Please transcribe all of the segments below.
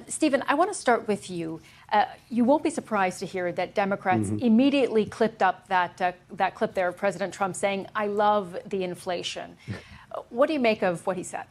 Stephen, I want to start with you. You won't be surprised to hear that Democrats immediately clipped up that clip there of President Trump saying, "I love the inflation." What do you make of what he said?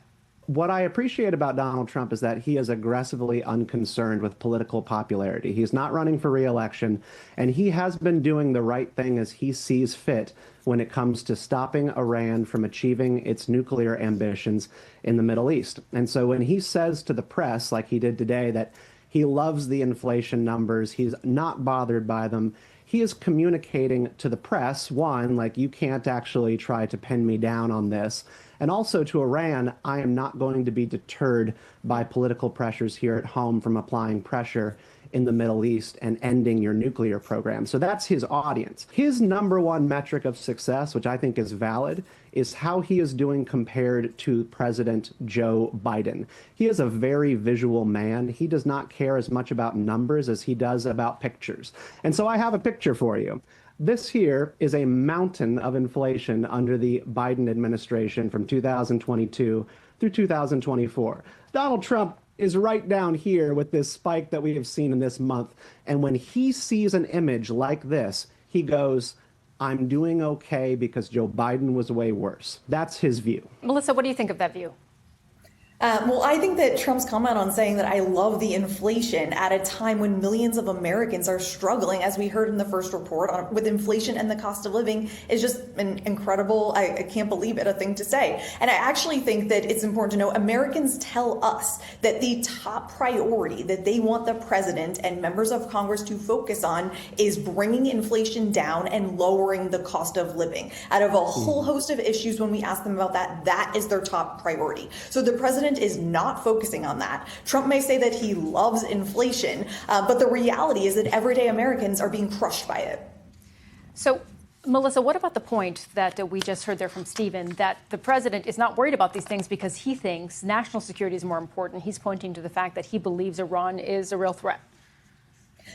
What I appreciate about Donald Trump is that he is aggressively unconcerned with political popularity. He's not running for re-election, and he has been doing the right thing as he sees fit when it comes to stopping Iran from achieving its nuclear ambitions in the Middle East. And so when he says to the press, like he did today, that he loves the inflation numbers, he's not bothered by them, he is communicating to the press, one, like, you can't actually try to pin me down on this. And also to Iran, I am not going to be deterred by political pressures here at home from applying pressure in the Middle East and ending your nuclear program. So that's his audience. His number one metric of success, which I think is valid, is how he is doing compared to President Joe Biden. He is a very visual man. He does not care as much about numbers as he does about pictures. And so I have a picture for you. This here is a mountain of inflation under the Biden administration from 2022 through 2024. Donald Trump is right down here with this spike that we have seen in this month. And when he sees an image like this, he goes, "I'm doing okay because Joe Biden was way worse." That's his view. Melissa, what do you think of that view? Well, I think that Trump's comment on saying that I love the inflation at a time when millions of Americans are struggling, as we heard in the first report, with inflation and the cost of living is just an incredible, I can't believe it, a thing to say. And I actually think that it's important to know Americans tell us that the top priority that they want the president and members of Congress to focus on is bringing inflation down and lowering the cost of living. Out of a whole host of issues, when we ask them about that, that is their top priority. So the president is not focusing on that. Trump may say that he loves inflation, but the reality is that everyday Americans are being crushed by it. So, Melissa, what about the point that we just heard there from Stephen, that the president is not worried about these things because he thinks national security is more important? He's pointing to the fact that he believes Iran is a real threat.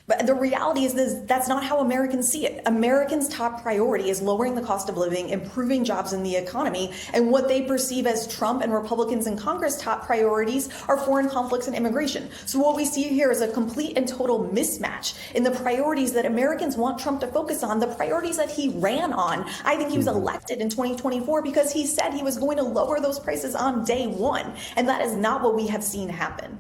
But the reality is this, that's not how Americans see it. Americans' top priority is lowering the cost of living, improving jobs in the economy, and what they perceive as Trump and Republicans in Congress' top priorities are foreign conflicts and immigration. So what we see here is a complete and total mismatch in the priorities that Americans want Trump to focus on, the priorities that he ran on. I think he was elected in 2024 because he said he was going to lower those prices on day one, and that is not what we have seen happen.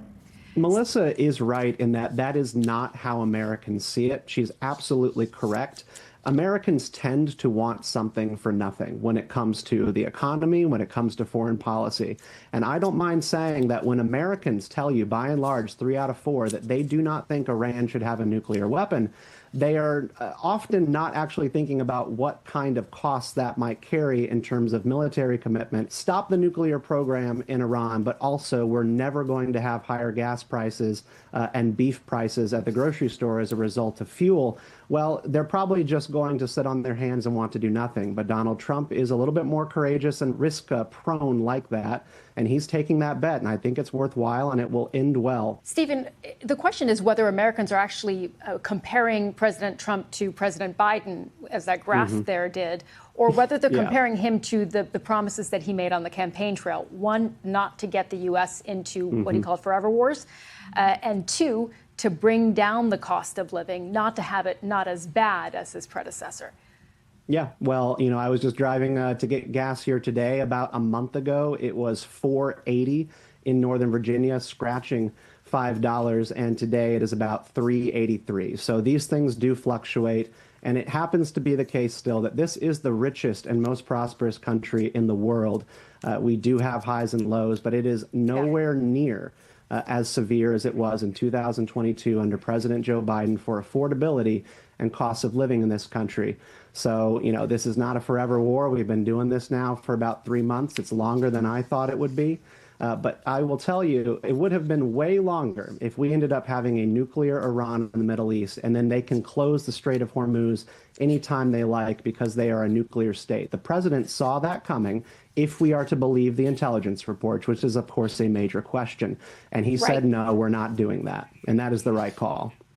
Melissa is right in that that is not how Americans see it. She's absolutely correct. Americans tend to want something for nothing when it comes to the economy, when it comes to foreign policy. And I don't mind saying that when Americans tell you, by and large, 3 out of 4, that they do not think Iran should have a nuclear weapon, they are often not actually thinking about what kind of costs that might carry in terms of military commitment. Stop the nuclear program in Iran, but also we're never going to have higher gas prices and beef prices at the grocery store as a result of fuel. Well, they're probably just going to sit on their hands and want to do nothing. But Donald Trump is a little bit more courageous and risk-prone like that. And he's taking that bet, and I think it's worthwhile, and it will end well. Stephen, the question is whether Americans are actually comparing President Trump to President Biden, as that graph there did, or whether they're comparing him to the promises that he made on the campaign trail. One, not to get the U.S. into what he called forever wars, and two, to bring down the cost of living, not to have it not as bad as his predecessor. Yeah, well, you know, I was just driving to get gas here today. About a month ago, it was $4.80 in Northern Virginia, scratching $5, and today it is about $3.83. So these things do fluctuate, and it happens to be the case still that this is the richest and most prosperous country in the world. We do have highs and lows, but it is nowhere near as severe as it was in 2022 under President Joe Biden for affordability and costs of living in this country. So, you know, this is not a forever war. We've been doing this now for about 3 months. It's longer than I thought it would be. But I will tell you, it would have been way longer if we ended up having a nuclear Iran in the Middle East, and then they can close the Strait of Hormuz anytime they like because they are a nuclear state. The president saw that coming, if we are to believe the intelligence reports, which is, of course, a major question. And he said, no, we're not doing that. And that is the right call.